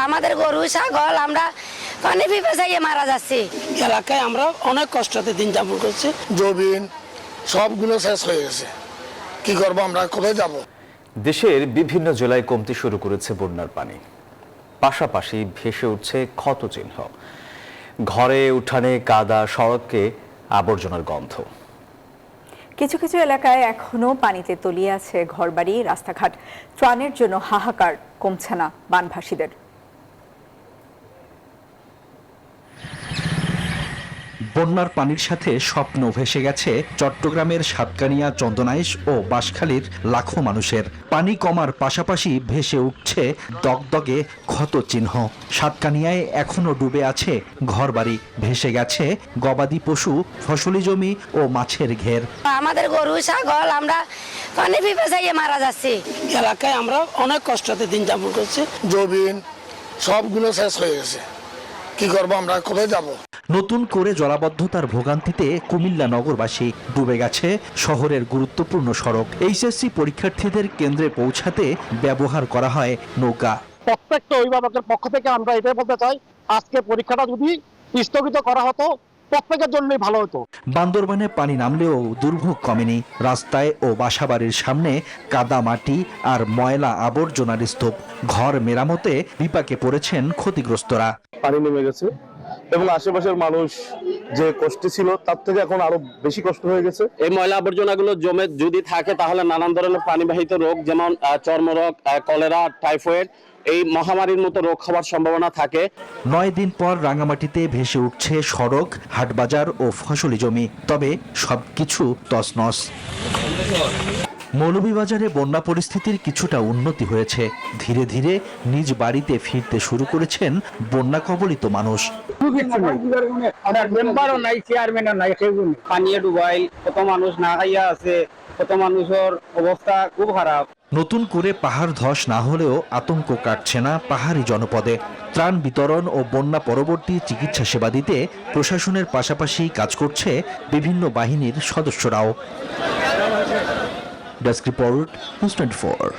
আমাদের গরু ছাগল আমরা পানি পিপাসায় মারা যাচ্ছি। এলাকায় আমরা অনেক কষ্টতে দিন যাপন করছি। জমিন সবগুলো শেষ হয়ে গেছে, কি করবো আমরা, কোথায় যাব? দেশের বিভিন্ন জেলায় কমতে শুরু করেছে বন্যার পানি, পাশাপাশি ভেসে উঠছে ক্ষতচিহ্ন। ঘরে উঠানে কাদা, সড়কে আবর্জনার গন্ধ। কিছু কিছু এলাকায় এখনো পানিতে তলিয়ে আছে ঘরবাড়ি, রাস্তাঘাট। ত্রাণের জন্য হাহাকার, কমছে না বানভাসীদের। বন্যার পানির সাথে স্বপ্ন ভেসে গেছে চট্টগ্রামের সাতকানিয়া, চন্দনাইশ ও বাঁশখালীর লাখো মানুষের। পানি কমার পাশাপাশি ভেসে উঠছে দগদগে ক্ষতচিহ্ন। সাতকানিয়ায় এখনো ডুবে আছে ঘরবাড়ি, ভেসে গেছে গবাদি পশু, ফসলি জমি ও মাছের ঘের। আমাদের গরু ছাগল আমরা পানি পিপাসায় মারা যাচ্ছি। এলাকায় আমরা অনেক কষ্টতে দিন যাপন করছি। জমিন সবগুলো শেষ হয়ে গেছে, কি করবো আমরা, কোথায় যাব? নতুন করে জলাবদ্ধতার ভোগান্তিতে কুমিল্লা নগরবাসী। ডুবে গেছে শহরের গুরুত্বপূর্ণ সড়ক। এইচএসসি পরীক্ষার্থীদের কেন্দ্রে পৌঁছাতে ব্যবহার করা হয় নৌকা। প্রত্যেকটা অভিভাবকের পক্ষ থেকে আমরা এটাই বলতে চাই, আজকে পরীক্ষাটা যদি স্থগিত করা হতো প্রত্যেকের জন্যই ভালো হতো। বান্দরবানে পানি নামলেও দুর্ভোগ কমেনি। রাস্তায় ও বাসাবাড়ির সামনে কাদা, মাটি আর ময়লা আবর্জনার স্তূপ। ঘর মেরামতে বিপাকে পড়েছেন ক্ষতিগ্রস্তরা। পানি নেমে গেছে এবং আশেপাশের মানুষ যে কষ্টে ছিল তার থেকে এখন আরো বেশি কষ্ট হয়ে গেছে। এই ময়লা আবর্জনাগুলো জমে যদি থাকে তাহলে নানান ধরনের পানিবাহিত রোগ, যেমন চর্মরোগ, কলেরা, টাইফয়েড, এই মহামারীর মতো রোগ হওয়ার সম্ভাবনা থাকে। 9 দিন পর রাঙামাটিতে ভেসে উঠছে সড়ক, হাটবাজার ও ফসলি জমি। তবে সবকিছু তছনছ। মৌলভীবাজারে বন্যা পরিস্থিতির কিছুটা উন্নতি হয়েছে। ধীরে ধীরে নিজ বাড়িতে ফিরতে শুরু করেছেন বন্যা কবলিত মানুষ। পানিয়ে ডুবাইল, কত মানুষ না খাইয়া আছে, কত মানুষের অবস্থা খুব খারাপ। নতুন করে পাহাড় ধস না হলেও আতঙ্ক কাটছে না পাহাড়ি জনপদে। ত্রাণ বিতরণ ও বন্যা পরবর্তী চিকিৎসা সেবা দিতে প্রশাসনের পাশাপাশি কাজ করছে বিভিন্ন বাহিনীর সদস্যরাও। Desk report, news 24।